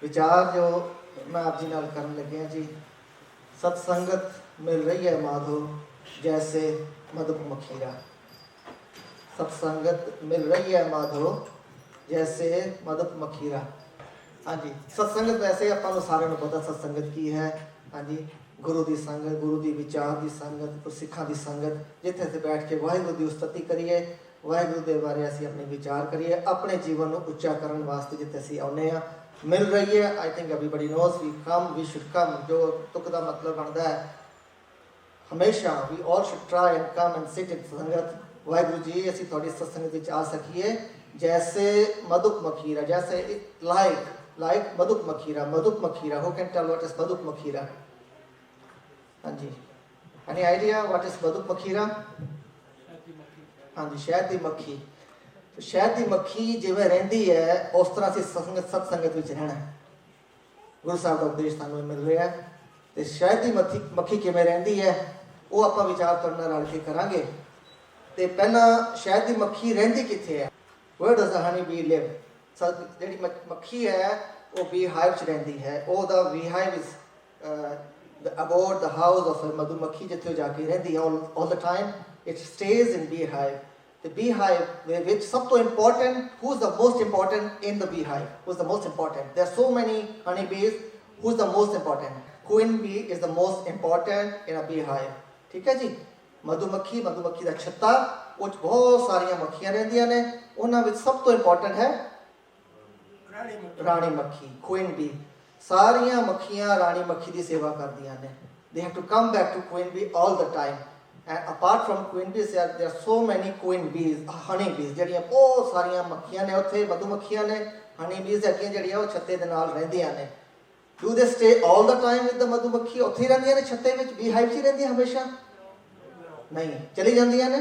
विचार जो मैं आप जी नाल करन लगे जी, सत्संगत मिल रही है माधो जैसे मधुप मखीरा। सत्संगत मिल रही है माधो जैसे मधुप मखीरा। हाँ जी, सत्संगत वैसे अपन सारे पता सत्संगत की है। हाँ जी, गुरु की संगत, गुरु की विचार की संगत, सिखा की संगत, जिथे असीं बैठ के वाहिगुरु की उस्तति करिए, वाहिगुरु के बारे असीं अपने विचार करिए, अपने जीवन को उच्चा करने वास्ते जिथे असीं आउंदे आ मिल रही है। I think everybody knows we come, we should come. जो तुक का मतलब बनता है हमेशा we all should try and come and sit in sangat. Waheguru जी असीं तुहाडी सत्संगत विच आ सकीए जैसे मधुप मखीरा, जैसे लाइक मधुप मखीरा। मधुप मखीरा, who can tell what is मधुप मखीरा? हाँ जी, एनी आइडिया व्हाट इज मधुप मखीरा? हाँ जी, शहद की मक्खी। तो शहद की मक्खी जिवें रहिंदी है उस तरह से सत्संगत विच रहना है। गुरु साहब का उपदेश सानूं मिल रहा है। तो शहद की मक्खी किवें रहिंदी है वो आपां विचार करना रल के करांगे। तो पहला शहद की मक्खी रहिंदी कित्थे है? Where does the honey bee live? जिहड़ी मक्खी है वो बी हाइव च रहिंदी है। वो the bee hive is about the house of मधुमक्खी, जिथे जाके रहिंदी है all the time. It stage in bee hive. The beehive which सब तो important, who's the most important in the beehive? Who's the most important? There are so many honeybees. Who's the most important? Queen bee is the most important in a beehive. ठीक है जी। मधुमक्खी का छत्ता, वो बहुत सारियां मक्खियां रहंदियां ने, उन्हां विच सब तो इंपॉर्टेंट है रानी मक्खी, क्वीन बी। सारियां मक्खियां रानी मक्खी की सेवा करदियां ने। They have to come back to queen bee all the time. And apart from queen bees, there are so many queen bees, honey bees, ਜਿਹੜੀਆਂ ਬਹੁਤ ਸਾਰੀਆਂ ਮੱਖੀਆਂ ਨੇ ਉੱਥੇ, ਮਧੂਮੱਖੀਆਂ ਨੇ। honey bees ਹੈਗੀਆਂ ਜਿਹੜੀਆਂ ਉਹ ਛੱਤੇ ਦੇ ਨਾਲ ਰਹਿੰਦੀਆਂ ਨੇ। Do they stay all the time with the ਮਧੂਮੱਖੀ? ਉੱਥੇ ਹੀ ਰਹਿੰਦੀਆਂ ਨੇ ਛੱਤੇ ਵਿੱਚ, ਬੀ ਹਾਈਵ 'ਚ ਹੀ ਰਹਿੰਦੀਆਂ ਹਮੇਸ਼ਾ? ਨਹੀਂ, ਚਲੀ ਜਾਂਦੀਆਂ ਨੇ।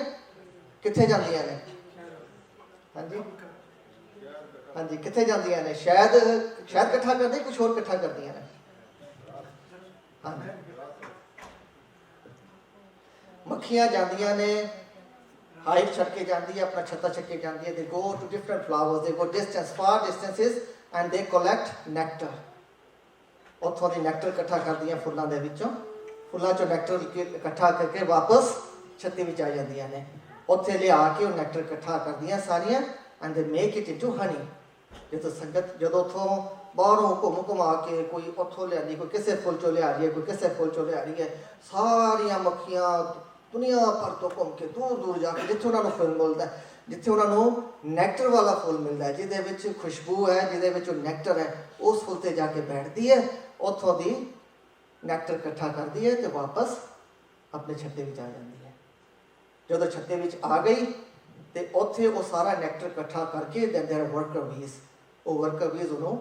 ਕਿੱਥੇ ਜਾਂਦੀਆਂ ਨੇ? ਹਾਂਜੀ ਹਾਂਜੀ, ਕਿੱਥੇ ਜਾਂਦੀਆਂ ਨੇ? ਸ਼ਾਇਦ ਇਕੱਠਾ ਕਰਦੇ, ਕੁਝ ਹੋਰ ਇਕੱਠਾ ਕਰਦੀਆਂ ਨੇ। ਹਾਂਜੀ, मक्खियां जांदियां ने, हाइव छड़ के जाती है, अपना छत्ता छड़ के जाती है। They go to different flowers, they go distance, far distances, and they collect nectar. उत्थों दी नैक्टर इकट्ठा करदियां फुल्लां दे विचों, फुल्लां चों नैक्टर इकट्ठा करके वापस छत्ते विच आ जांदियां ने। उत्थे लिया के वो नैक्टर इकट्ठा करदियां सारियां, and they make it into Honey. जदों उत्थों बाहरों घुमा के कोई उत्थों लिया, कोई किसी फुल चो लिया रही है, कोई किसी फुल चो लिया रही है, सारियां मक्खियां दुनिया भर तो घूम के दूर दूर जाके जिथे उन्होंने फुल मिलता है, जिथे उन्होंने नैक्टर वाला फुल मिलता है, जिहदे खुशबू है, जिहदे नैक्टर है, उस फुल से जाके बैठती है, उत्थों दी नैक्टर इकट्ठा करती है तो वापस अपने छत्ते में आ जाती है। जो छत्ते में आ गई तो उत्थे वो सारा नैक्टर इकट्ठा करके दैन देयर वर्कर बीज, वो वर्कर बीज उन्होंने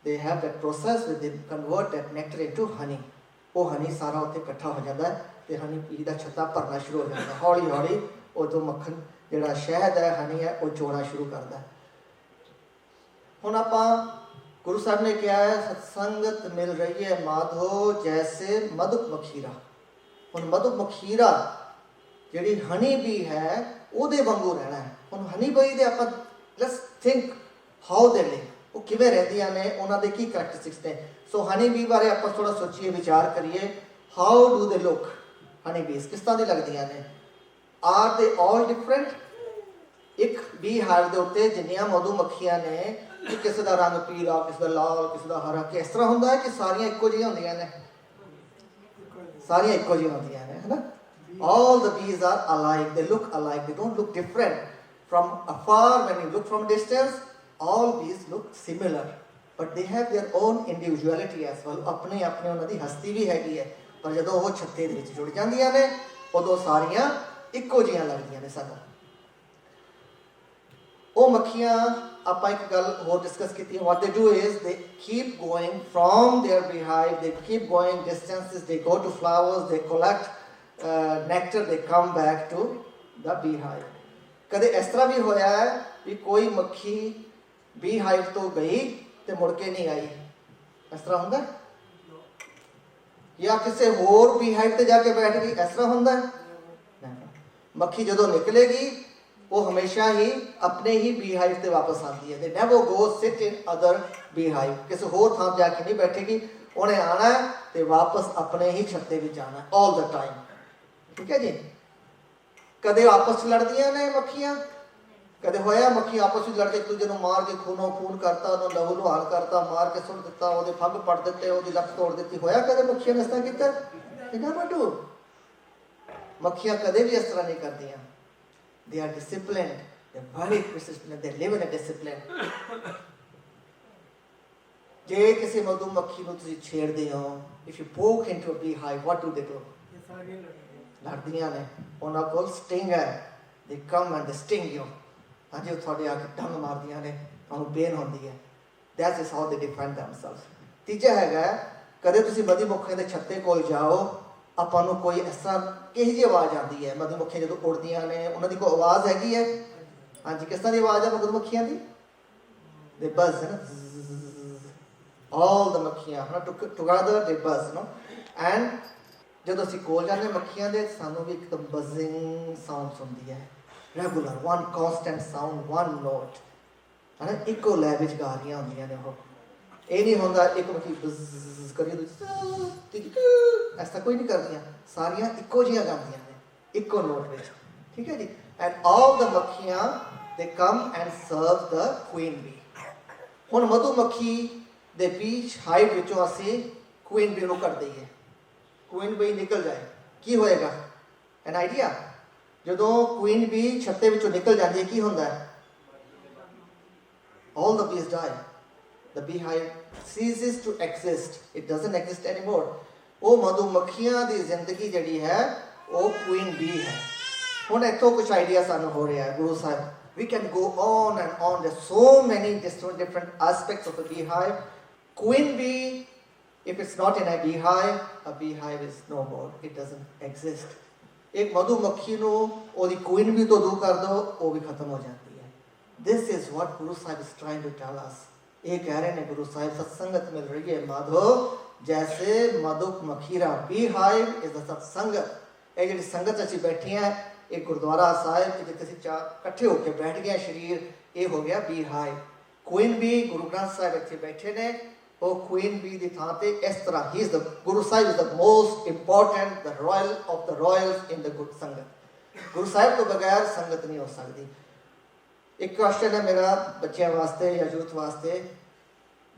they have that process with they convert that nectar into honey. वो हनी सारा उत्थे इकट्ठा हो जाता है तो हनी बी का छत्ता भरना शुरू हो जाता है। हौली हौली वो जो मक्खन जिहड़ा शहद है, हनी है, वो चोना शुरू करता है। हुण आपां गुरु साहब ने कहा है सत्संगत मिल रही है माधो जैसे मधुप मखीरा। हुण मधुप मखीरा जिहड़ी हनी बी है उहदे वांगू रहना है। हुण हनी बी दे आपां let's think how they live, वो किवें रहिंदियां ने, उन्हां दे की करैक्टरिस्टिक्स ने। सो हनी बी बारे आपां थोड़ा सोचिए, विचार करिए। How do they look? Honey bees किस तरह दी लगदियां ने? Are they all different? एक बी हाइव दे उत्ते जिन्नियां मधुमक्खियां ने, कि किसी का रंग पीला, किसी का लाल, किसी का हरा, किस तरह हुंदा है कि सारियां इक्को जिहियां हुंदियां ने? सारियां इक्को जिहियां हुंदियां ने, है ना? All the bees are alike, they look alike, they don't look different. From afar, when you look from distance, all bees look similar, but they have their own individuality as well. अपने अपने उन्हां दी हस्ती भी हैगी है, पर जदों वो छत्ते दे विच जुड़ जांदियां ने उदों सारियां इक्को जिहियां लगदियां ने सानूं। वो मक्खियां आपां एक गल होर डिस्कस कीती। what they do is they keep going from their beehive, they keep going distances, they go to flowers, they collect nectar, they come back to the beehive. कदे इस तरह भी होया है कि कोई मक्खी बी हाइव तो गई तो मुड़ के नहीं आई? इस तरह होंदा है? या किसी होर बी हाइव ते जाके बैठ गई? इस तरह होंदा है? मक्खी जदों निकलेगी वो हमेशा ही अपने ही बीहाइव से वापस आती है। They never go sit in other beehive, किसी होर थां जाके नहीं बैठेगी, उन्हें आना है तो वापस अपने ही छत्ते में जाना है ऑल द टाइम। ठीक है जी। कदे आपस में लड़दियां ने मक्खियां, कदे होया मक्खी आपस में लड़ के एक दूजे को मार के खूनो खून करता, उन्होंने लहू लुहान करता, मार के सुट दिता, वो फग पड़ दिते, वो लत्त तोड़ दी, होया कदे मक्खियां ने इस तरह किया? मक्खियां कदे भी इस तरह नहीं करदियां। They are disciplined, they are very disciplined, they live in a discipline. जे किसी मधुमक्खी को तुसी छेड़दे हो, if you poke into a beehive, what do they do? लड़दियां ने, उन्हां कोल sting है, they come and they sting you. अजे थोड़े आके डंग मारदियां ने, उन्हें पेन होती है। That is how they defend themselves. तीजा हैगा, कदे तुसी मधुमक्खी दे छत्ते कोल जाओ, ਆਪਾਂ ਨੂੰ ਕੋਈ ਇਸ ਤਰ੍ਹਾਂ ਕਿਹੋ ਜਿਹੀ ਆਵਾਜ਼ ਆਉਂਦੀ ਹੈ ਮਧੂਮੱਖੀਆਂ ਜਦੋਂ ਉੜਦੀਆਂ ਨੇ, ਉਹਨਾਂ ਦੀ ਕੋਈ ਆਵਾਜ਼ ਹੈਗੀ ਹੈ? ਹਾਂਜੀ, ਕਿਸ ਤਰ੍ਹਾਂ ਦੀ ਆਵਾਜ਼ ਹੈ ਮਧੂਮੱਖੀਆਂ ਦੀ? ਦੇ ਬਜ਼ ਹੈ ਨਾ, ਆਲ ਦ ਮੱਖੀਆਂ ਹੈ ਨਾ ਟੁਗੇਦਰ ਦੇ ਬਜ਼ ਨੋ। ਐਂਡ ਜਦੋਂ ਅਸੀਂ ਕੋਲ ਜਾਂਦੇ ਮੱਖੀਆਂ ਦੇ, ਸਾਨੂੰ ਵੀ ਇੱਕਦਮ ਬਜ਼ਿੰਗ ਸਾਊਂਡ ਸੁਣਦੀ ਹੈ, regular one constant sound, one note ਹੈ ਨਾ, ਇੱਕੋ ਲੈ ਵਿੱਚ ਗਾ ਰਹੀਆਂ ਹੁੰਦੀਆਂ ਨੇ। ਉਹ ਇਹ ਨਹੀਂ ਹੁੰਦਾ ਇੱਕ ਮੱਖੀ ਬਜ਼ ਕਰੀ ऐसा कोई नहीं करदियां, सारियां इक्को जिहियां गांदियां ने, इक्को नोट विच। ठीक है जी। एंड ऑल द मक्खियां they come and serve the queen bee. हुण मधुमक्खी दे बीच हाइव विचों असीं क्वीन बी नूं कढ दईए, क्वीन बी निकल जाए, की होएगा? An idea? जदों क्वीन बी छत्ते विचों निकल जाती है, की हुंदा है? All the bees die. The beehive ceases to exist. It doesn't exist anymore. वो मधुमक्खियां दी जिंदगी जड़ी है वो क्वीन बी है। हुण इत्थों कुछ आइडिया सानू हो रहा है गुरु साहब, we can go on and on, there's so many different aspects of the beehive. Queen bee, if it's not in a beehive is no more, it doesn't exist. एक मधुमक्खी नू ओदी क्वीन बी तो दूर कर दो, वो भी खत्म हो जाती है। This is what Guru Sahib is trying to tell us. ये कह रहे हैं गुरु साहिब, सत्संगत मिल रही है माधो, जैसे मधुमक्खीरा beehive is the सत्संगत। ये जी संगत असी बैठी हैं, एक गुरुद्वारा साहिब जिथे असीं इकट्ठे होकर बैठ गए शरीर, ये हो गया beehive। Queen B Guru Granth Sahib इत्थे बैठे ने, वो क्वीन बी की थां ते इस तरह ही the Guru Sahib is the most important, the royal of the Royals in the good संगत। गुरु साहिब तो बगैर संगत नहीं हो सकती। एक क्वेश्चन है मेरा बच्चों वास्ते या यूथ वास्ते,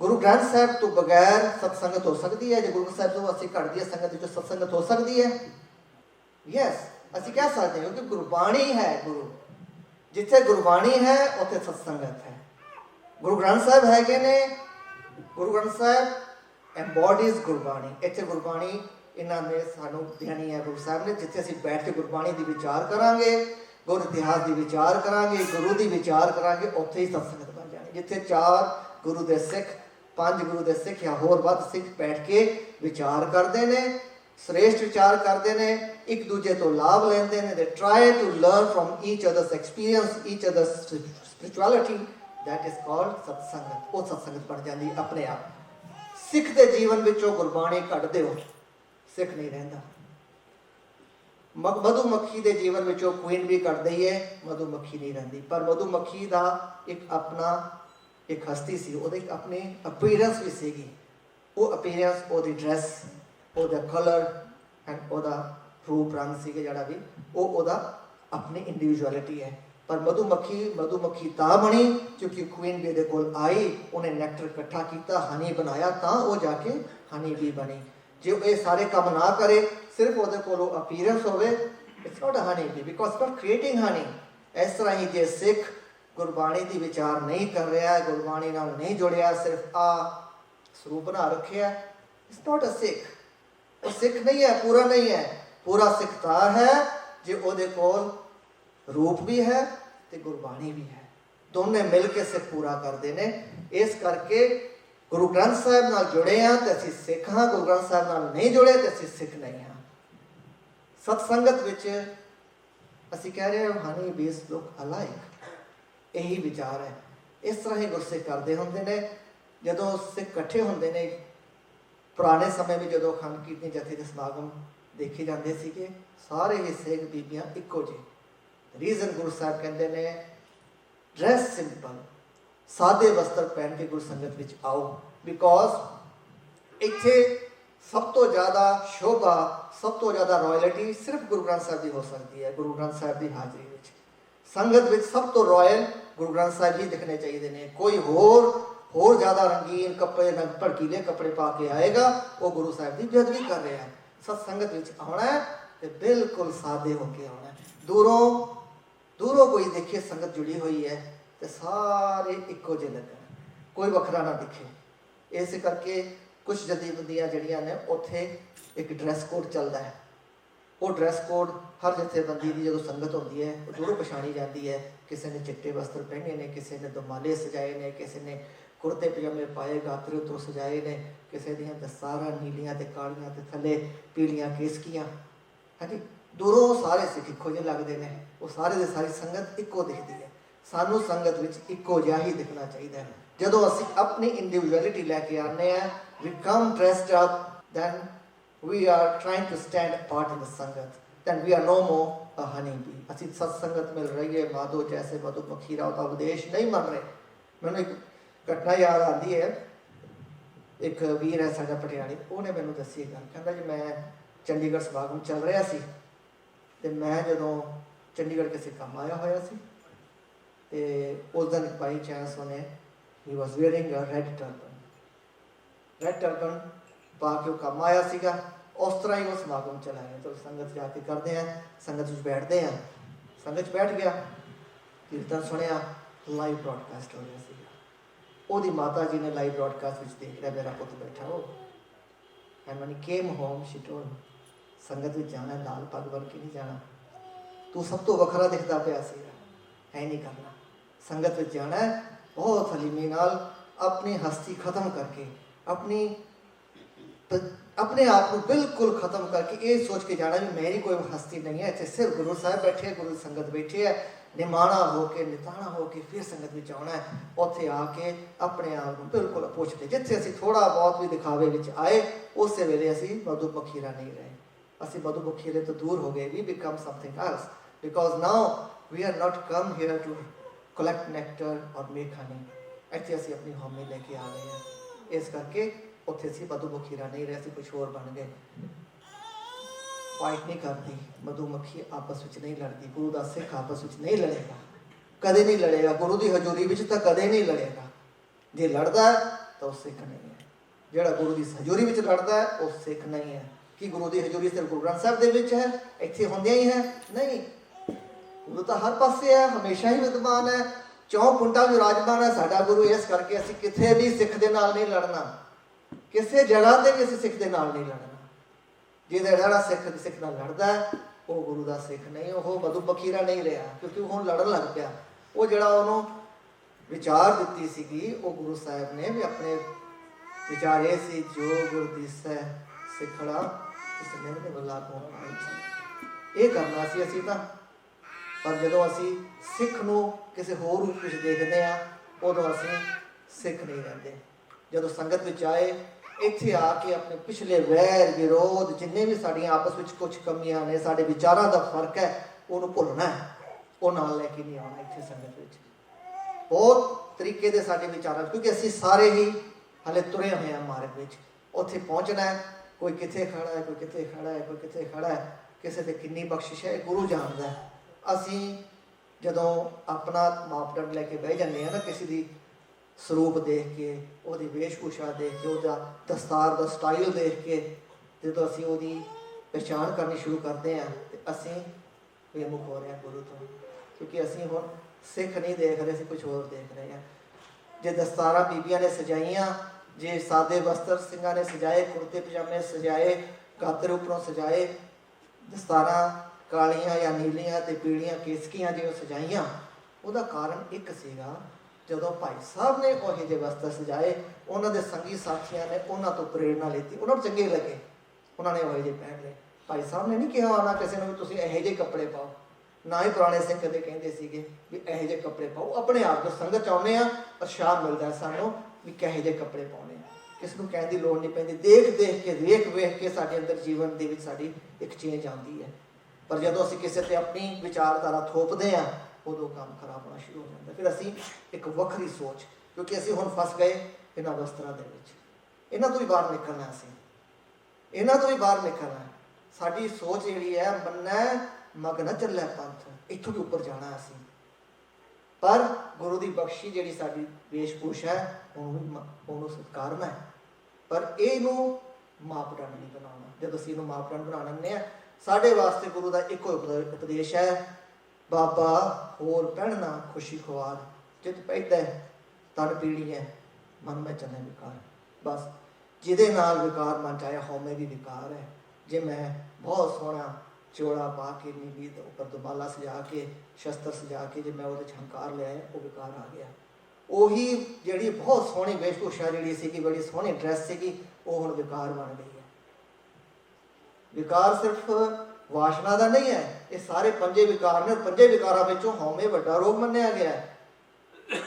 गुरु ग्रंथ साहब तो बगैर सत्संगत हो सकती है? जो गुरु साहब तो असी घटती है संगत जो सत्संगत हो सकती है? यस, असी कह सकते हैं, क्योंकि गुरबाणी है। गुरु जिथे गुरबाणी है उत्थे सत्संगत है। गुरु ग्रंथ साहब है ने, गुरु ग्रंथ साहब एम्बॉडीज गुरबाणी। इत्थे गुरबाणी इन्होंने सानू देनी है गुरु साहब ने, जिथे असी बैठ के गुरबाणी की विचार करांगे, गुर इतिहास की विचार करांगे, गुरु की विचार करांगे, उत्थे ही सत्संगत बन जानी। जिथे 4 गुरु दे सिख, 5 गुरु दे सिख या होर वध सिख बैठ के विचार करते हैं, श्रेष्ठ विचार करते हैं, एक दूजे तो लाभ लेंदे ने, they try to learn from each other's experience, each other's spirituality, that is called सत्संगत। वो सत्संगत बन जाती अपने आप। सिख के जीवन विचों गुरबाणी कढ दिओ, सिख नहीं रहिंदा। मधुमक्खी के जीवन विचों क्वीन भी कट दी है, मधुमक्खी नहीं रही। पर मधुमक्खी का एक अपना एक हस्ती सी, वो अपनी अपीयरेंस भी सीगी। वो अपीयरेंस, वो ड्रैस, वो कलर एंड वो रूप रंग से जड़ा भी वो अपनी इंडिविजुअलिटी है। पर मधुमक्खी ता बनी क्योंकि क्वीन बी दे कोल आई, उन्हें नैक्टर इकट्ठा किया, हनी बनाया, ता वो जाके हनी बी बनी। जो ये सारे काम ना करे, सिर्फ वो कोलो अपीयरेंस होवे, it's not a honey bee, because it's not creating Honey. इस तरह ही जे सिख गुरबाणी की विचार नहीं कर रहा है, गुरबाणी नाल नहीं जुड़िया, सिर्फ आ स्वरूप बना रखे है, इट्स नॉट अ सिख। वो सिख नहीं है, पूरा नहीं है। पूरा सिख ता है जो ओदे कोल रूप भी है तो गुरबाणी भी है, दोनों मिल के सिख पूरा करते हैं। इस करके गुरु ग्रंथ साहब नाल जुड़े हाँ तो असीं सिख हाँ, गुरु ग्रंथ साहब नाल नहीं जुड़े तो असीं सिख नहीं हाँ। सत्संगत विच असीं कह रहे हैं हनी बीस लोग अलाइक, यही विचार है। इस तरह ही गुरसिख करते होंदे ने। जदों सिख इकट्ठे होंदे ने, पुराने समय में जदों अखंड कीर्तन जथे के समागम देखे जाते थे, सारे ही सिख बीबियां इक्को जे रीजन गुरु साहब कहते ने ड्रैस सिंपल, सादे वस्त्र पहन के गुरु संगत विच आओ, बिकॉज इत्थे सब तो ज़्यादा शोभा, सब तो ज़्यादा रॉयल्टी सिर्फ गुरु ग्रंथ साहब की हो सकती है। गुरु ग्रंथ साहब की हाज़री विच संगत विच सब तो रॉयल गुरु ग्रंथ साहब ही दिखने चाहिए ने। कोई होर ज़्यादा रंगीन कपड़े, भड़कीले कपड़े पा के आएगा, वो गुरु साहब की बेअदबी कर रहा है। सत्संगत विच आना है तो बिल्कुल सादे होके आना है। दूरों कोई देखे संगत जुड़ी हुई है तो सारे इक्को जे लगन, कोई वखरा ना दिखे। इस करके कुछ जथेबंदियां जड़ियां ने उत्थे एक ड्रैस कोड चलता है। वो ड्रैस कोड हर जथेबंदी की जो संगत होती है वो दूरों पछाणी जाती है। किसी ने चिट्टे वस्त्र पहने ने, किसी ने दमाले सजाए ने, किसी ने कुर्ते पजामे पाए गातरे उतों सजाए ने, किसी दियां दस्तारां नीलियां ते कालियां ते थले पीलियां केसकियां। हाँ जी, दूरों सारे सिख इक्को जे लगते हैं। वो सारे दे सारी संगत इक्को दिखती है। सानू संगत विच इक्को जिहा ही दिखना चाहिए। जदों असीं अपनी इंडिविजुअलिटी लैके आने हैं, we come dressed up, then we are trying to stand apart in the sangat, then we are no more a honeybee। असी सत्संगत मिल रही है माधो जैसे मधुमक्खी राव का उपदेश नहीं मन रहे। मैंने एक घटना याद आती है। एक वीर है साडा पटियाले, उन्हें मैंने दसी गल, कहता जी मैं चंडीगढ़ समागम चल रहा सी ते मैं जदों चंडीगढ़ किसी काम आया होया सी ते उस दिन बाई चांस उन्हें he was wearing a red turban पा के काम आया सीगा। उस तरह ही वो समागम चलाया। तो संगत जाके करते हैं, संगत बैठते हैं, संगत बैठ गया, कीर्तन सुनिया, लाइव ब्रॉडकास्ट हो रहा सीगा। ओदी माता जी ने लाइव ब्रॉडकास्ट विच देख लिया मेरा पुत बैठा हो। And when he came home she told, संगत विच जाना लाल पग बन के नहीं जाना, तू सब तो वखरा दिखता पिया सीगा, है नहीं करना। संगत विच जाना है बहुत हलीमी नाल, अपनी हस्ती खत्म करके, अपने आप को बिल्कुल खत्म करके ये सोच के जाना भी मेरी कोई हस्ती नहीं है, इतने सिर्फ गुरु साहब बैठे, गुरु संगत बैठी है। निमाणा होके निताणा होके फिर संगत में आना है। उत्थे आके अपने आप को बिल्कुल पुछते, जिथे असी थोड़ा बहुत भी दिखावे विच आए उस वेले असी मधुमक्खीरा नहीं रहे। असी मधुमक्खीरे तो दूर हो गए, we become something else, because now we are not come here to collect nectar और मेक हनी। इतने असी अपनी होमी लेके आ गए हैं। इस करके उत्थे असी मधुमक्खीरा नहीं रहे, असी कुछ होर बन गए। फाइट नहीं करती मधुमक्खी, आपस में नहीं लड़ती। गुरु का सिख आपस में नहीं लड़ेगा, कदे नहीं लड़ेगा। गुरु की हजूरी में तो कदे नहीं लड़ेगा। जे लड़ता है तो सिख नहीं है। जोड़ा गुरु की हजूरी में लड़ता है वो सिख नहीं है। कि गुरु की हजूरी सिर्फ गुरु ग्रंथ साहब के है, इतने होंदियां ही है? नहीं, गुरु तो हर पासे है, हमेशा ही विद्यमान है, चौं पुंटा विराजमान है साडा गुरु। इस करके असी किथे भी सिख दे नाल नहीं लड़ना, किसी जगह पर भी असी सिख दे नाल नहीं लड़ना। जिहदा जिहड़ा सिख नाल लड़दा है वो गुरु का सिख नहीं, वो मधुमक्खीरा नहीं रहा, क्योंकि वो लड़न लग पिया। वो जिहड़ा उन्होंने विचार दिती सीगी वो गुरु साहब ने भी अपने विचार ये सी, जो गुर दिसै सिखड़ा इस निर्णय बला को ये करना सी असी तां। पर जदों असी सिख नूं किसी होर रूप विच देखदे आ उदों असी सिख नहीं रहिंदे। जदों संगत विच आए इत्थे आके अपने पिछले वैर विरोध जिन्ने भी साड़ियां आपस में कुछ कमियां ने, साडे विचारां दा फर्क है, उन्होंने भुलना है, वो नाल लैके नहीं आना। इत्थे संगत विच बहुत तरीके दे साडे विचार, क्योंकि असीं सारे ही हले तुरे हुए हैं मार्ग विच। उत्थे पहुंचना है, कोई किथे खड़ा है, कोई किथे खड़ा है, कोई किथे खड़ा है, किसी ते कितनी बख्शिश है गुरु जानदा है। असीं जदों अपना मापदंड लैके बह जांदे हैं ना, किसी दी स्वरूप देख के, ਉਹਦੀ वेशभूषा देख के, ਉਹਦਾ दस्तार का स्टाइल देख के जो असी ਉਹਦੀ पहचान करनी शुरू करते हैं तो असी बेमुख हो रहे हैं गुरु तो, क्योंकि असी हुण सिख नहीं देख रहे, असी कुछ होर देख रहे हैं। जे दस्तारा बीबियां ने सजाइयां, जे सादे वस्त्र सिंघां ने सजाए, कुर्ते पजामे सजाए, गातरे उपरों सजाए, दस्तारा कालियां या नीलियां ते पीलियां केसकियां जो सजाइयां, ਉਹਦਾ कारण एक सीगा, जदों भाई साहब ने उहो जिहे वस्त्र सजाए, उन्होंने संगी साथियों ने उन्होंने तो प्रेरणा लीती, उन्होंने चंगे लगे, उन्होंने उहो जिहे पहन लए। भाई साहब ने नहीं कहा आना किसी ने भी तुसीं इहो जिहे कपड़े पाओ, ना ही पुराने सिंह कदे कहते सीगे भी इहो जिहे कपड़े पाओ। अपने आप जो संगत चाहुंदे आ, उत्साह मिलता है सानूं भी किहो जिहे कपड़े पाउणे आ, किसी नूं कहण दी लोड़ नहीं पैंदी। देख देख के, वेख वेख के साडे अंदर जीवन दे विच साडी एक चेंज आउंदी है। पर जो असीं किसी ते अपनी विचारधारा थोपते हैं उदों काम खराब होना शुरू हो जाता। फिर असीं एक वखरी सोच, क्योंकि असीं हुण फस गए इन्हां वस्त्रां दे विच, इन्हां तो ही बाहर निकलना, असीं इन्हां तो ही बाहर निकलना। साडी सोच जिहड़ी है मन्नै मग न चलै पंथ, इत्थों भी उपर जाना असीं। पर गुरु की बख्शी जिहड़ी साडी वेशभूषा है उहनूं सत्कारना है, पर इहनूं मापदंड नहीं बनाउणा। जदों असीं इहनूं मापदंड बना लैंदे आ, साडे वास्ते गुरु का इक्को उपदेश है, बाबा होर पहनना खुशी खुआर, जित पैदा तन पीड़ी है मन में चले विकार। बस जिहदे नाल विकार मन चाहे हौमे भी विकार है। जे मैं बहुत सोहना चोड़ा पा के नीली उपर दुबाला सजा के शस्त्र सजा के जे मैं वो हंकार लिया वो विकार आ गया। ਉਹੀ ਜਿਹੜੀ बहुत सोहनी वेशभूषा जी सी, बड़ी सोहनी ड्रैस सी, वो हुण विकार बन गई है। विकार सिर्फ वासना का नहीं है, ये सारे पंजे विकार ने। पंजे विकारां विचों हौमे वड्डा रोग मन्निया गया है।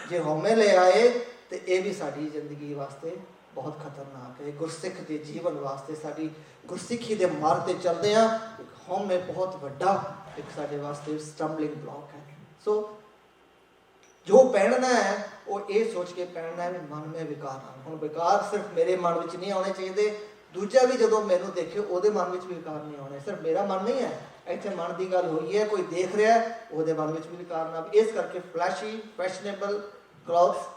जे हौमे ले आए तो ये भी साडी जिंदगी वास्ते बहुत खतरनाक है। गुरसिख के जीवन वास्ते साडी गुरसिखी के मार्ग ते चलदे आ हौमे बहुत वड्डा एक साडे वास्ते स्टंबलिंग ब्लॉक है। सो जो पहनना है वो ये सोच के पहनना है मन में विकार आना। हुण विकार सिर्फ मेरे मन में नहीं आने चाहिए, दूजा भी जो मैनू देखे वो मन में भी विकार नहीं आने। सिर्फ मेरा मन नहीं है, इतने मन की गल हुई है, कोई देख रहा है वो मन में भी विकार ना। इस करके flashy fashionable clothes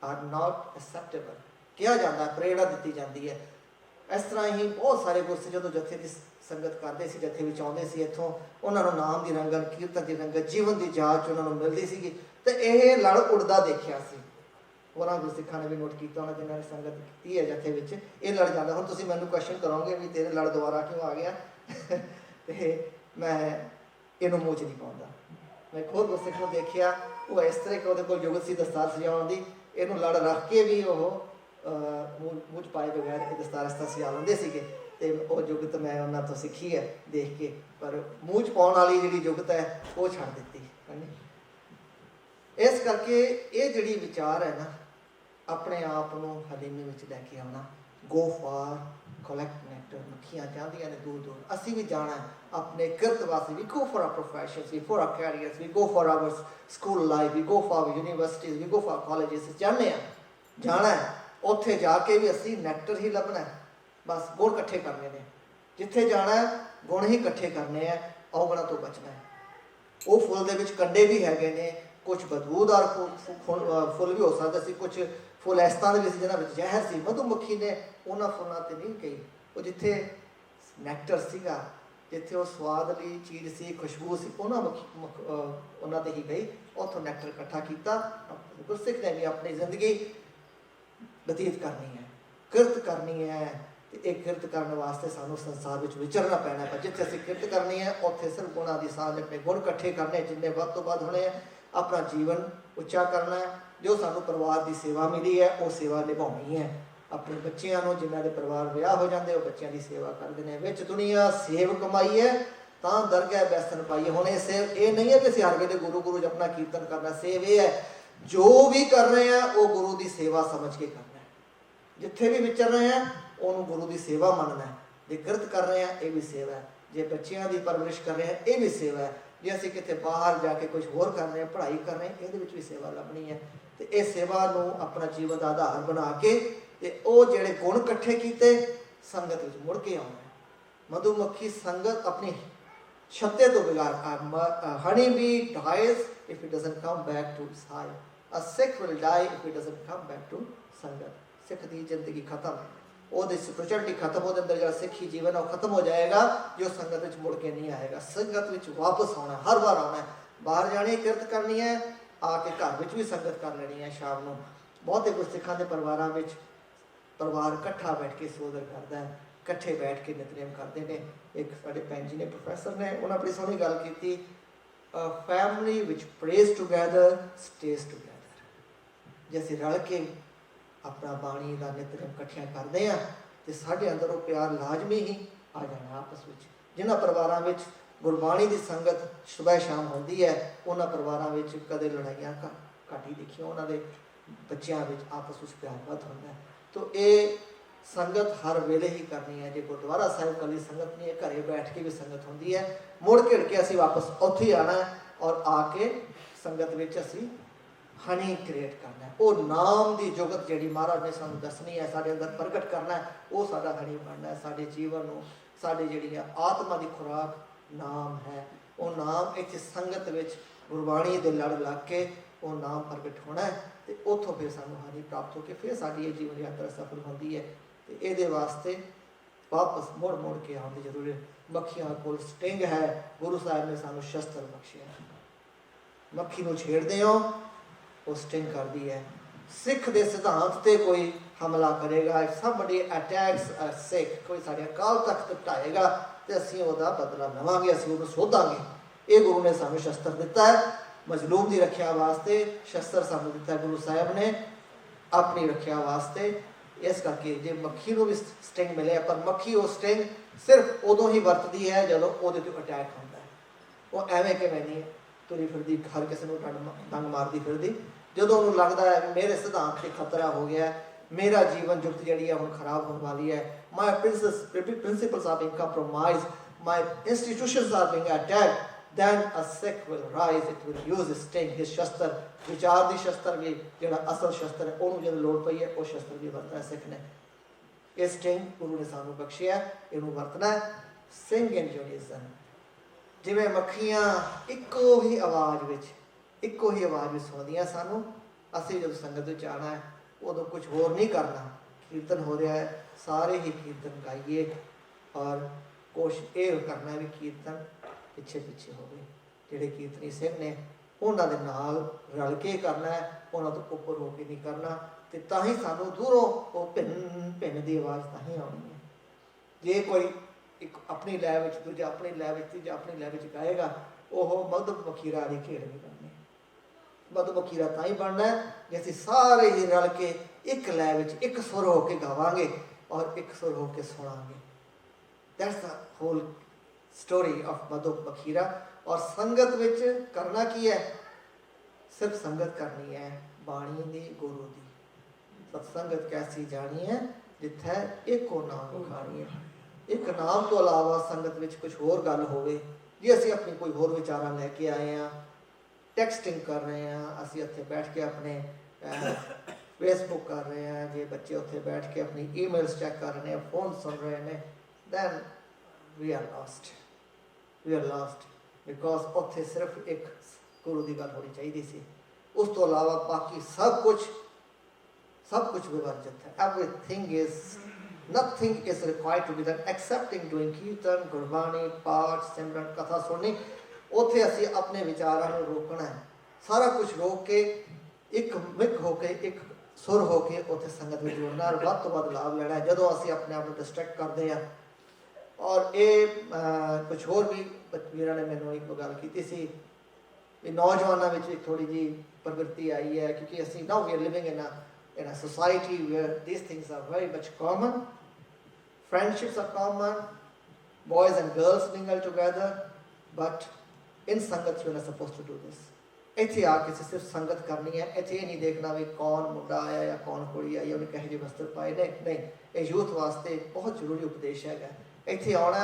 are not acceptable कहा जाता है, प्रेरणा दी जाती है। इस तरह ही बहुत सारे गुरसिख जो जत्थे की संगत करते थे, जत्थे भी आते थे, इतों उन्होंने नाम की रंगत कीर्तन की रंगत जीवन की जांच उन्होंने मिलती सी। तो यह लड़ उड़ता देखा सी, होर गुरसिखा ने भी नोट किया उन्होंने जिन्होंने संगत की है जत्थे विच ये लड़ जाता। हुण तुसीं मैनूं क्वेश्चन करोगे भी तेरे लड़ दोबारा क्यों आ गया तो मैं इनू मूँह च नहीं पाऊंगा। मैं एक होर गुरसिख को देखा, वो इस तरह के वो युगत सी दस्तार सजाउण दी, इनू लड़ रख के भी वो मूँह च पाए बगैर दस्तार सजा लेंदे सीगे। ते वो जुगत मैं उन्होंने तो सीखी है देख के, पर मूँह च पाउण वाली जिहड़ी जुगत है वो छड्ड दित्ती। इस करके ये जिहड़ी विचार है ना, अपने आप को हलीमी में लैके आना। गो फॉर कलैक्ट नैक्टर, मक्खियां चाहदियां ने दूर दूर, असी भी जाना है अपने किरत वास्ते। We go for our professions, we for our careers, we go for our school life, we go for universities, we go for colleges. जाने जाना है उत्थे जाके भी असी नैक्टर ही लभना है, बस गुण इकट्ठे करने ने। जिथे जाना है गुण ही इकट्ठे करने हैं, औगणा तो बचना है। वो फुल दे विच कंडे भी हैगे ने, कुछ बदबूदार फुल भी हो सकते सी, कुछ फुल इस तरह के जिन्होंने जहर सी। मधुमक्खी ने उन्होंने फुलों से नहीं गई, वो जिथे नैक्टर सीगा, जिथे वो स्वादली चीज़ सी, खुशबू सी, उन्होंने ही गई, उतों नैक्टर इकट्ठा किया। गुरसिख ने भी अपनी जिंदगी बतीत करनी है, किरत करनी है। एक किरत करने वास्ते सानू संसार में विचरना पैना है। जिथे असीं किरत करनी है उत्थे सिर्फ गुणों की सांझ, अपने गुण इकट्ठे करने जिन्ने वध तो वध होने हैं, अपना जीवन उच्चा करना है। जो सानू परिवार की सेवा मिली है वो सेवा निभानी है। अपने बच्चों को जिन्हों के परिवार विआह हो जाते वो बच्चों की सेवा करते हैं। विच दुनिया सेव कमाई है तो दरगाह बैसन पाई है। हुण ये सेव ये नहीं है कि असीं हर वेले गुरु गुरु अपना कीर्तन करना, सेव ये है जो भी कर रहे हैं वो गुरु की सेवा समझ के करना है। जिथे भी विचर रहे हैं उन्होंने गुरु की सेवा मनना है। जे किरत कर रहे हैं ये भी सेवा है, जे बच्चों की परवरिश कर रहे हैं ये भी सेवा है, जे असीं किते बाहर जाके कुछ होर कर रहे हैं, पढ़ाई कर रहे हैं, ये भी सेवा लभनी है। तो इस सेवा को अपना जीवन का आधार बना के वो जिहड़े गुण इकट्ठे किए संगत में मुड़ के आना है। मधुमक्खी संगत अपनी छत्ते तो बिगाड़, honey bee dies if it doesn't come back to its hive, a Sikh will die if it doesn't come back to sangat. Sikh की जिंदगी खत्म, वो स्पिरिचुअलिटी खत्म, वो अंदर जो सिखी जीवन है वो खत्म हो जाएगा जो संगत में मुड़ के नहीं आएगा। संगत में वापस आना, हर बार आना है। बाहर जानी किरत करनी है, आके घर में भी संगत कर लेनी है। शाम को बहुते गुरसिखां दे परिवारां विच परिवार इकट्ठा बैठ के सोदर करता है, इकट्ठे बैठ के नितनेम करते हैं। एक साडे भैन जी ने प्रोफैसर ने उन्होंने बड़ी सोहनी गल की, फैमिली विच प्रेज टुगैदर स्टेज टुगैदर। जे असीं रल के अपना बाणी का नितनेम इकट्ठियां करते हैं तो साढ़े अंदर वो प्यार लाजमी ही आ जाना आपस में। जिन्होंने परिवारों में गुरबाणी की संगत सुबह शाम होती है उन्होंने परिवारों में कदे लड़ाइयाँ घट ही देखिया, उन्होंने बच्चों में आपस में प्यार बहुत होता है। तो ये संगत हर वेले ही करनी है। जो गुरुद्वारा साहिब कली संगत नहीं है, घरे बैठ के भी संगत होंदी है। मुड़ घिड़ के असीं वापस उत्थे ही आना है और आके संगत विच असीं हनी क्रिएट करना है। वो नाम की जुगत जी महाराज ने सानू दसनी है, साढ़े अंदर प्रगट करना है, वो साडा हनी बनना है। साडे जीवन नूं साडी जिहड़ी आत्मा की खुराक नाम है। वो नाम इत्थे संगत विच गुरबाणी दे लड़ लग के वो नाम प्रगट होना है, तो उतों फिर सानू हानि प्राप्त होकर फिर साडी ये जीवन यात्रा सफल होती है। तो ये वास्ते वापस मुड़ मुड़ के आने की जरूरत है। मक्खियां कोल स्टिंग है, गुरु साहब ने सानू शस्त्र बख्शे है। मक्खी नूं छेड़दे हो वो स्टिंग करती है। सिख के सिद्धांत से कोई हमला करेगा, somebody attacks a Sikh, कोई साढ़े अकाल तख्त ढाएगा तो असीं उहदा बदला लवांगे, असीं उहनूं सोधांगे। ये गुरु ने सानू शस्त्र दिता है मजलूम की रक्षा वास्ते। शस्त्र सानू दिता है गुरु साहब ने अपनी रक्षा वास्ते। इस करके जे मक्खी को भी स्टिंग मिले, पर मक्खी वो स्टिंग सिर्फ उदों ही वरतती है जदों उहदे ते अटैक होंदा है। वो एवें किवें नहीं तुरी फिरदी हर किसी को डंग मारती फिरदी। जो उन्होंने लगता है मेरे सिद्धांत से खतरा हो गया है, मेरा जीवन जुगत जी है हम खराब होने वाली है, my principles are being compromise, my institutions are being attacked, then a Sikh will rise, it will use his sting, his शस्त्र, विचार दी शस्त्र भी जो असल शस्त्र है उन्होंने जो लोड़ पई है वो शस्त्र भी वरतना है सिख ने। ये स्टिंग गुरु ने सानू बख्शिया, इनू वरतना है। सिंग इन यूनिसन, जिवें मक्खियां इक्को ही आवाज़ विच सुनदियां सानू। असीं जब संगत विच आना है उदों कुछ होर नहीं करना, कीर्तन हो रहा है सारे ही कीर्तन गाइए और कोशिश ये करना है भी कीर्तन पिछे पिछे हो गए। जिहड़े कीर्तनी सिंह ने उन्हां दे नाल रल के करना है, उन्हां तो उपर हो के नहीं करना। तो तां सानू दूरों वो भिन्न भिन्न की आवाज़ तां आनी है। जे कोई एक अपनी लय विच, दूजा अपनी लय विच, तीजा अपनी लय विच गाएगा, वह मधुमक्खीरा वाली खेड़ नहीं बननी। मधुमक्खीरा तां ही बनना है जे असीं सारे ही रल के एक लय विच एक सुर होकर गावांगे और एक सुर होकर सुनांगे। That's the whole story of मधुमक्खीरा। और संगत विच करना की है, सिर्फ संगत करनी है बाणी दी गुरु दी। सत्संगत कैसी जानी है जिथे एक नाम खानी है। एक नाम तो अलावा संगत विच कुछ होर गल होवे, जे असीं अपनी कोई होर विचारां लैके आए हैं, टैक्सटिंग कर रहे हैं, असीं उत्थे बैठ के अपने फेसबुक कर रहे हैं, जे बच्चे उत्थे बैठ के अपनी ईमेल्स चैक कर रहे हैं, फोन सुन रहे हैं, then we are lost because उत्थे सिर्फ एक गुरु की गल होनी चाहिए सी। उस तो अलावा बाकी सब कुछ विवर्जित है। Everything is nothing is required to be done excepting doing kirtan, Gurbani, पाठ, सिमरन, कथा सुननी। उत्थे असीं अपने विचारां नूं रोकना है, सारा कुछ रोक के एक मिक होके एक सुर होके उत्थे संगत में जुड़ना और वध तो वध लाभ लेना है। जदों असीं अपने आप को डिस्ट्रैक्ट करते हैं और ये कुछ होर भी वीरां ने मैनूं एक गल कीती सी भी नौजवानों में एक थोड़ी जी प्रवृत्ति आई है, क्योंकि असीं now we are living in a society where these things are very much common. Friendships are common, boys and girls mingle together, but in संगत you're not supposed to do this. इत्थे आके सिर्फ संगत करनी है, इत्थे ये नहीं देखना भी कौन मुंडा आया या कौन कुड़ी आई, उन्हें कहे जे वस्त्र पाए, नहीं, ये यूथ वास्ते बहुत जरूरी उपदेश है। इत्थे आना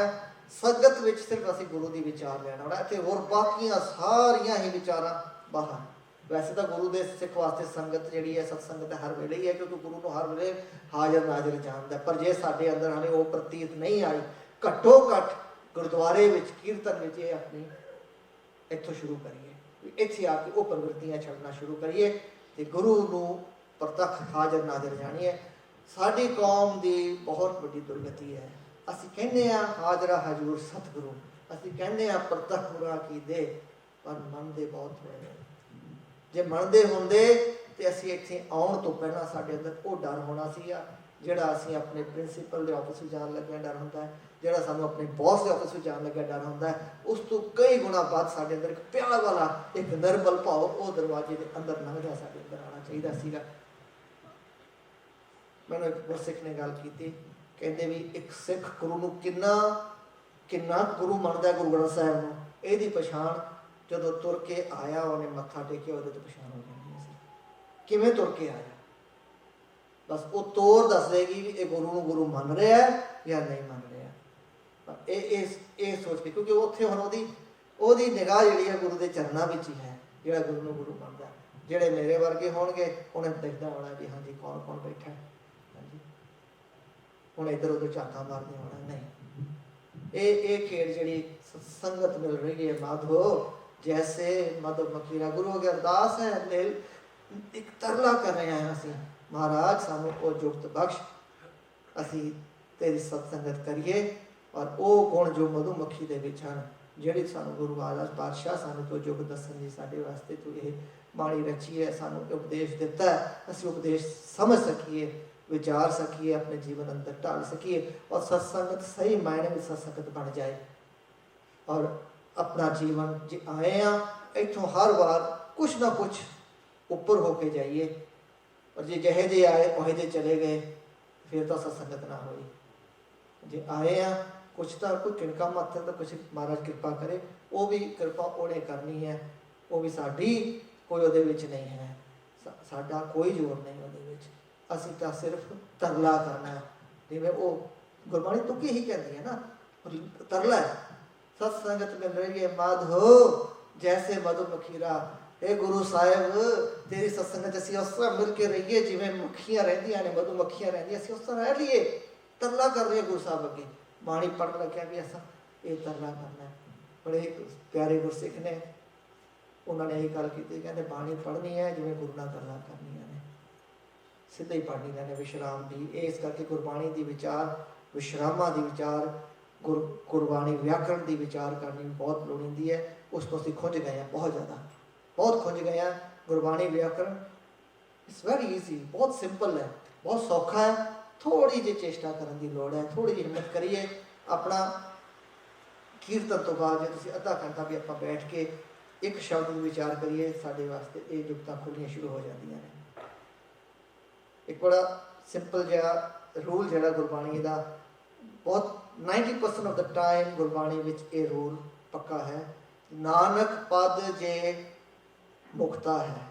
संगत विच सिर्फ असीं गुरु दी विचार लैना होना, इत्थे होर बाकियां सारियां ही विचारां बाहर। वैसे तो गुरु के सिख वास्ते संगत जी है, सत्संगत हर वेले ही है, क्योंकि गुरु को हर वेले हाजिर नाजिर जानता है। पर जे साडे अंदर हमें वो प्रतीत नहीं आई, घट्टो घट गुरुद्वारे विच कीर्तन विच ये अपनी इत्थों शुरू करिए, इत्थे आके वो प्रवृत्तियां छड्डना शुरू करिए तो गुरु नूं प्रतख हाजिर नाजिर जानिए। साडी कौम की बहुत बड़ी दुर्गति है। असीं कहने हाजरा हजूर सतगुरु, असीं कहने प्रतख गुरा की दे, पर मनदे बहुत थोड़े। जे मनदे होंदे ते असीं इत्थे आउण तो पहला साडे अंदर वो डर होना सीगा जिहड़ा असीं अपने प्रिंसीपल के ऑफिस में जाण लग्या डर हुंदा है, जिहड़ा सानूं अपने बॉस के ऑफिस में जाण लग्या डर हुंदा है, उस तो कई गुणा बाद साडे अंदर एक प्यार वाला एक निर्बल भाव वो दरवाजे के अंदर लंघदा साडे अंदर आना चाहिए सीगा। मैंने एक गुरसिख ने गल कीती, कहंदे भी एक सिख गुरु नूं किन्ना गुरु मनदा गुरु ग्रंथ साहिब नूं, इहदी पछाण जदों तुर के आया उन्हें मत्था टेकिया उहदे तो पछाण हो जानी सी किवें तुर के आया। बस वो तौर दस देगी भी ये गुरु ਨੂੰ गुरु मन रहा है या नहीं मन रहा। ये सोच के, क्योंकि उत्थे हुण ਉਹਦੀ निगाह जिहड़ी है गुरु के चरणों में ही है, जिहड़ा गुरु ਨੂੰ गुरु मनदा। ਜਿਹੜੇ मेरे वर्गे होणगे उन्हें दिखदा होना भी हाँ जी कौन कौन बैठा है, हाँ जी हुण इधर उधर झांका मारदे होना नहीं। ये खेड़ जिहड़ी संगत मिल रही है माधो, जैसे मधुमक्खी दा गुरु अगे अरदास है, एक तरला कर रहे हैं असीं, महाराज सानू ओ जुगत बख्श, असीं तेरी सत्संगत करिए और वो गुण जो मधुमक्खी दे विच हन, जिहड़ी सानू गुरु महाराज पातशाह सानू तो जुग दसन दी साडे वास्ते तू ये बाणी रची है, सानू उपदेश दिता है, असीं उपदेश समझ सकीए, विचार सकीए, अपने जीवन अंदर ढाल सकीए और सत्संगत सही मायने में सत्संगत बन जाए। और अपना जीवन जे आए हैं इतों हर बार कुछ ना कुछ ऊपर होके जाइए, और जे जहे जे आए वहे जे चले गए फिर तो सत्संगत ना होई। जे आए हैं कुछ तो कोई किनका मत तो कुछ महाराज कृपा करे, वो भी कृपा उन्हें करनी है, वो भी साडी कोई उहदे विच नहीं है, साडा कोई जोर नहीं उहदे विच, असीं तां सिर्फ तरला करना है। जिवें वो गुरबाणी तुकी ही कहती है ना, तरला है। सत्संगत मिल रही है माधो जैसे मधुमक्खीरा, हे गुरु साहिब तेरी सत्संगत असीं उस तरह मिल के रहिए जिवें मक्खियां रहिंदियां ने, मधुमक्खियां रहिंदियां, असीं उस तरह रह लीए। तरला कर रहे गुरु साहब अगे, बाणी पढ़ लग्या भी असां ये तरला करना है। बड़े प्यारे गुरसिख ने उन्होंने यही गल की, कहते बाणी पढ़नी है जिवें गुरु नाल गल्लां करनियां ने, सीधा ही पढ़नी ने विश्राम भी। इस करके गुरबाणी दी विचार, विश्रामां दी विचार, गुरबाणी व्याकरण की विचार करनी बहुत लोड़ींदी है। उस तो असीं खुंज गए हैं, बहुत ज़्यादा, बहुत खुंज गए हैं। गुरबाणी व्याकरण इट्स वेरी ईजी, बहुत सिंपल है, बहुत सौखा है, थोड़ी जी चेष्टा करने की लोड़ है, थोड़ी जी हिम्मत करिए। अपना कीर्तन तो बाद जो तुसीं अद्धा घंटा भी आपां बैठ के एक शब्द विचार करिए, साडे वास्ते ये जुगतां खुलनियां शुरू हो जांदियां ने। एक बड़ा सिंपल जिहा रूल जिहड़ा गुरबाणी दा, बहुत 90% ऑफ द टाइम गुरबाणी विच ये रूल पक्का है, नानक पद जे मुक्ता है,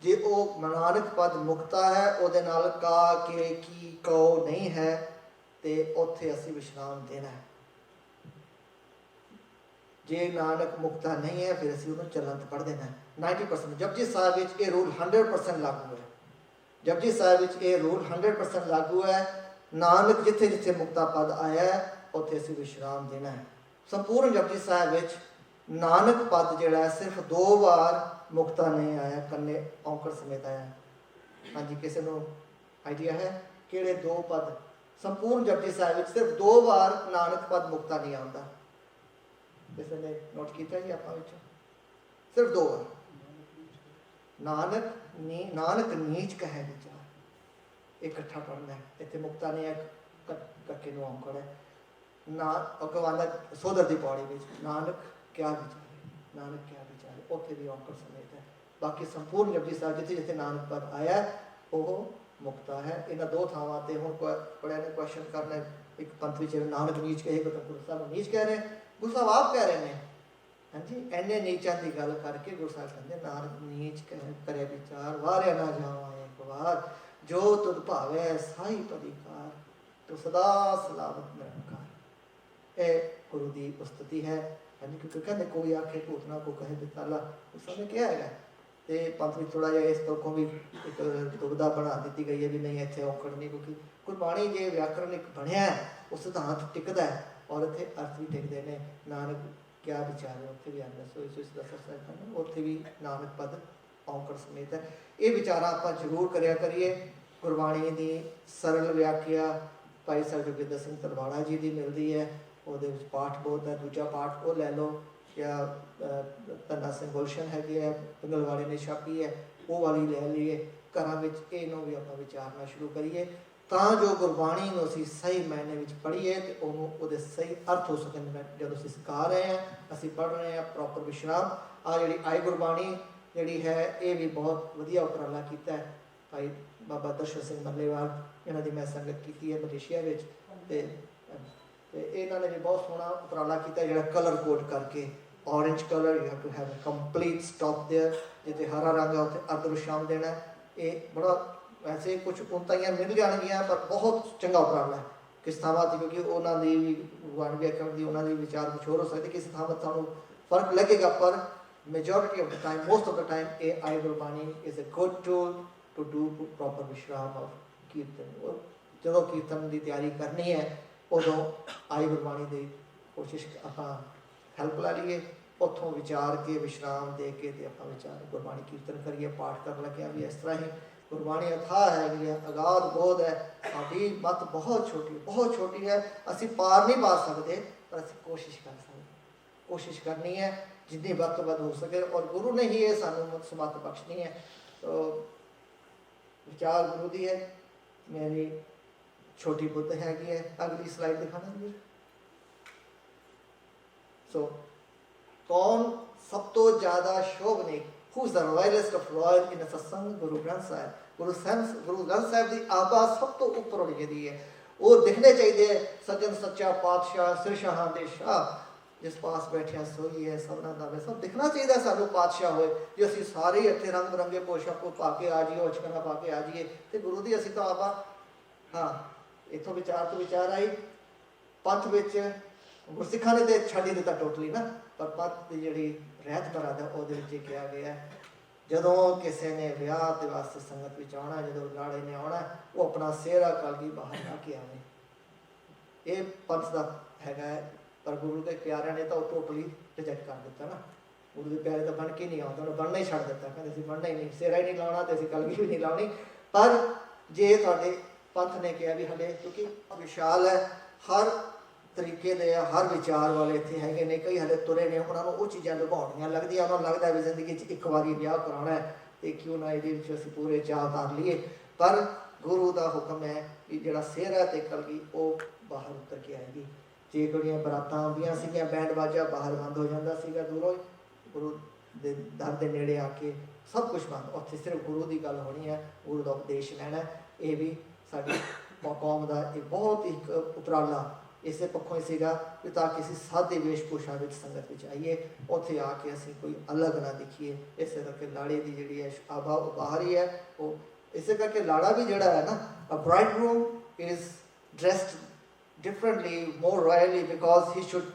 जे वो नानक पद मुक्ता है उहदे नाल का के की कौ नहीं है, तो उत्थे असीं विश्राम देना है। जे नानक मुक्ता नहीं है फिर असीं उहनूं चलंत पढ़ देना है। 90% जपजी साहिब विच ये रूल 100% लागू है। जपजी साहिब विच ये रूल 100% लागू है। नानक जिथे जिथे मुक्ता पद आया है उत्थे असीं विश्राम देना है। संपूर्ण जपजी साहिब विच नानक पद जिहड़ा है सिर्फ 2 बार मुक्ता नहीं आया, कन्ने औंकड़ समेत आया। हाँ जी, किसी को आइडिया है किहड़े 2 पद? संपूर्ण जपजी साहिब विच सिर्फ 2 बार नानक पद मुक्ता नहीं आता। किसी ने नोट किया जी आपां विच? सिर्फ 2 बार। नानक नीच कहे विचार, इकट्ठा पढ़ना है, इतने मुक्ता नहीं है, कक्के नूं औंकड़ है ना। कहवांदा सोधर दी पौड़ी विच नानक क्या विचारे, नानक क्या विचारे, उत्थे भी औंकड़ समेत है। बाकी संपूर्ण जपजी साहिब जिथे जिथे नानक पद आया वो मुक्ता है। इन्हां 2 थावां ते हुण बड़े ने क्वेश्चन करना, एक पंथ विच नानक नीच कहे, तो गुरु साहब नीच कह रहे हैं, गुरु साहब आप कह रहे हैं। हाँ जी, इन्ने नीचां की गल करके गुरु साहब कहते नानक नीच करे विचार, वारिया ना जावां एक बार, जो तुद भावे साई पदिकार, तो सदा सलामत निरंकार। ये गुरु की उस्तति है। हाँ जी, क्योंकि कहते कोई आखे भूतना को कहे बिताला, उस समय क्या है। तो पंथ में थोड़ा जिहा इस पक्षों भी एक दुविधा बना दी गई है भी नहीं इतने औकड़ नहीं, क्योंकि गुरबाणी जे व्याकरण एक बनया है उस सिद्धांत टिकता है और इतने अर्थ भी टिकते हैं। नानक क्या विचारे उत्थे भी आंदा, सो इस दस उत्थे भी नानक पद औंकड़ समेत है। ये विचारा आप जरूर करिया करिए। गुरबाणी की सरल व्याख्या भाई साहब जोगिंदर सिंह तलवाड़ा जी की मिलती है, वो पाठ बहुत है। दूजा पाठ वो लै लो, या धन्ना सिंह गुलशन है पिंगलवाड़े ने छापी है, वो वाली लै लीए। घर में इनू भी आप विचारना शुरू करिए, ਤਾਂ ਜੋ ਗੁਰਬਾਣੀ ਨੂੰ ਅਸੀਂ ਸਹੀ ਮਾਇਨੇ ਵਿੱਚ ਪੜ੍ਹੀਏ ਤੇ ਉਹਨੂੰ ਉਹਦੇ ਸਹੀ ਅਰਥ ਹੋ ਸਕਣ। ਜਦੋਂ ਅਸੀਂ ਸਿਖਾ ਰਹੇ ਹਾਂ, ਅਸੀਂ ਪੜ੍ਹ ਰਹੇ ਹਾਂ, ਪ੍ਰੋਪਰ ਵਿਸ਼ਰਾਮ। ਆ ਜਿਹੜੀ ਆਈ ਗੁਰਬਾਣੀ ਜਿਹੜੀ ਹੈ ਇਹ ਵੀ ਬਹੁਤ ਵਧੀਆ ਉਪਰਾਲਾ ਕੀਤਾ ਹੈ ਭਾਈ ਬਾਬਾ ਦਰਸ਼ਨ ਸਿੰਘ ਮੱਲੇਵਾਲ, ਇਹਨਾਂ ਦੀ ਮੈਂ ਸੰਗਤ ਕੀਤੀ ਹੈ ਮਲੇਸ਼ੀਆ ਵਿੱਚ, ਤੇ ਇਹਨਾਂ ਨੇ ਵੀ ਬਹੁਤ ਸੋਹਣਾ ਉਪਰਾਲਾ ਕੀਤਾ ਜਿਹੜਾ ਕਲਰ ਕੋਡ ਕਰਕੇ। Orange colour, you have to have a complete stop there, जिते हरा रंग है उत्थे अर्ध विश्राम देना। ये बड़ा वैसे कुछ उनताइयां मिल जाएगियां पर बहुत चंगा उपराला है किस थावां ते, क्योंकि उन्होंने भी भगवान व्याख्या दी उन्होंने विचार कुछ होर हो सकते, किसी थां पर सानू फर्क लगेगा, पर majority of the time, most of the time ये आई Gurbani is a good tool to do proper विश्राम ऑफ कीर्तन। जो कीर्तन की तैयारी करनी है उदों आई गुरबाणी की कोशिश आप हैल्प ला लीए, उतों विचार के विश्राम दे के आप विचार गुरबाणी कीर्तन करिए, पाठ कर लगे भी इस तरह ही। गुरबाणी अथाह है, अगाध बोध है, साड़ी मत बहुत छोटी है, असी पार नहीं पा सकते पर असी कोशिश कर सकते, कोशिश करनी है जितनी वक्त वध हो सके, और गुरु ने ही ये सानू समत बख्शनी है। तो विचार गुरु दी है, मेरी छोटी बुद्ध हैगी है। अगली स्लाइड दिखाना जी। सो कौन सब तो ज़्यादा शोभनीक, who is the royalest of royal in a सत्संग? गुरु ग्रंथ साहिब। गुरु ग्रंथ साहिब की आवाज़ सब तो उपर होनी चाहिए है, वो दिखने चाहिए सज्जन सच्चा पातशाह सिर शाहां दे शाह, जिस पास बैठिया सोई है सबना दा वे, सब दिखना चाहिए सानू पातशाह होए, जो असीं सारे इत्थे रंग बिरंगे पोशाक को पा के आ जाइए, अचकना पा के आ जाइए, तो गुरु की असीं तो आवा। हाँ, इतों विचार तो विचार आई, पंथ विच गुरसिखां ने तो छड्ड ही दिता टोटली ना, पर पंथ की जिहड़ी रहत मरादा उहदे विच कहा गया है जदों किसी ने विआह के वास्ते संगत विच आउणा, जदों लाड़े ने आउणा, वो अपना सेहरा कलगी बाहर ला के आवे, ये पंथ का हैगा है। पर गुरु के प्यारे ने तो टोटली रिजेक्ट कर दिता ना, गुरु के प्यारे तो बन के नहीं आते, उन्हें बनना ही छड्ड दिता, कहते असीं बनना ही नहीं, सेहरा ही नहीं लाउणा तो असीं कलगी भी नहीं लाउणी। पर जे तुहाडे पंथ ने कहा भी हले, क्योंकि विशाल है, हर तरीके दे हर विचार वाले इत्थे हैगे ने, कई हले तुरे ने, उन्होंने वो चीज़ां निभाउणियां लगदियां, उन्होंने लगता है भी जिंदगी एक बार विआह कराउणा है तो क्यों ना ये असीं पूरे चाह उतार लीए। पर गुरु का हुक्म है कि जिहड़ा सेहरा ते कलगी वो बाहर उतर के आएगी। जे कुड़ियां बरातां आउंदियां सीगियां, बैंड बाजा बाहर बंद हो जाता सीगा, दूरों गुरु दे दर दे नेड़े आके सब कुछ बंद, उत्थे सिर्फ गुरु की गल होनी है, गुरु का उपदेश लैना। ये भी साडी कौम का एक बहुत ही उपराला इस पक्षों ही सीगा कि ताकि असीं सादे वेशभूषा विच संगत विच आइए, उत्थे आके असीं कोई अलग ना दिखिए। इस करके लाड़े की जिहड़ी है आभा बाहर ही है, वो इस करके लाड़ा भी जिहड़ा है ना, a bridegroom is dressed differently, more royally, because he should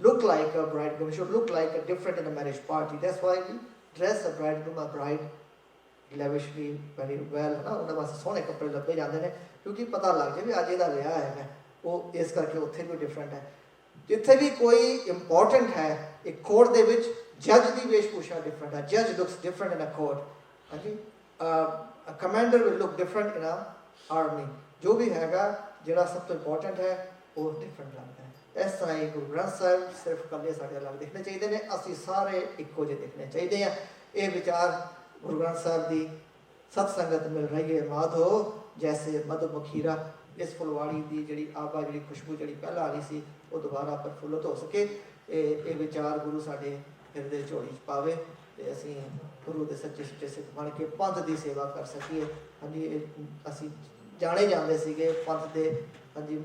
look like a bridegroom, he should look like a different in a marriage party. That's why we dress a bridegroom, a bride lavishly very well, ना उन्हें वास्ते सोहने कपड़े लब्भे जाते हैं, क्योंकि पता लग जाए भी अज इहदा विआह है, वो इस करके उत्थे कोई डिफरेंट है। जिथे भी कोई इंपॉर्टेंट है एक कोर्ट दे विच, जज की वेशभूषा डिफरेंट है, जज looks different in a court. हाँ जी, commander will look different in a army, जो भी हैगा जिहड़ा सब तो इंपॉर्टेंट है वो डिफरेंट लगता है। इस तरह ही गुरु ग्रंथ साहिब सिर्फ कल्ले साढ़े अलग दिखने चाहिए ने, असीं सारे इक्को जिहे दिखने चाहिए हैं। ये विचार गुरु ग्रंथ साहिब की सत्संगत मिल रही है माधो जैसे मधुमखीरा, इस फुलवाड़ी की जी आभा जी खुशबू जी पहला आ रही सी वो दोबारा प्रफुल्लित हो सके। ये विचार गुरु साढ़े हिरदे झोली च पावे तो असीं गुरु के सच्चे सुच्चे सिख बन के पंथ की सेवा कर सकीए। हाँ जी, असीं जाने जाते सीगे पंथ के, हाँ जी,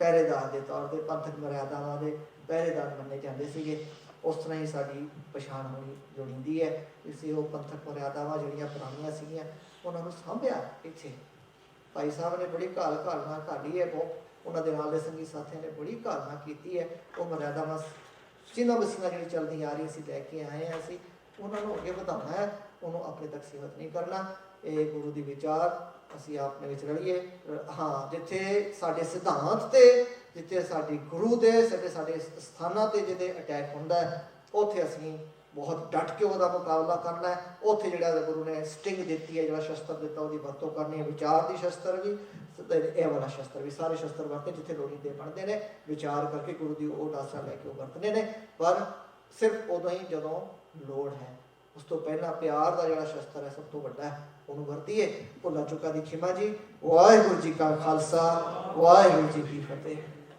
पहरेदार के तौर पर पंथक मर्यादावां के पहरेदार मन्ने जाते सीगे। उस तरह ही साड़ी पछाण होनी लोड़ींदी है, इसे वो पंथक मर्यादावां जिहड़ियां पुरानियां सीगियां उन्होंने सांभिया। पिछे भाई साहब ने बड़ी घालना घाली है, बहुत उन्होंने नाल दे संगी साथियों ने बड़ी घालना की है। वो मर्यादावां चिन्ह बसीना जी चलती आ रही असीं लैके आए हैं, असीं उन्होंने अगे बढ़ाना है, उन्होंने अपने तक सीमित नहीं करना। ये गुरु की विचार असीं आपने विच रलीए। हाँ, जिथे साडे सिद्धांत ते जिथे साडी गुरु दे साडे स्थानां ते जिथे अटैक हुंदा है उत्थे असीं बहुत डट के उसका मुकाबला करना है। उत्थे जिहड़ा गुरु ने स्टिंग दिती है, जिहड़ा शस्त्र दिता उसकी वरतों करनी है, विचार की शस्त्र भी यह वाला शस्त्र भी, सारे शस्त्र वरते जिथे लोड़ींदे बनते हैं, विचार करके गुरु की वो आसरा लैके वरतने ने। पर सिर्फ उदों ही जदों लोड़ है, उस तो पहला प्यार का जिहड़ा शस्त्र है सब तो वड्डा है, उन्होंने वरतीए। भुला चुका दी खिमा जी। वाहिगुरू जी का खालसा, वाहिगुरू जी की फतेह।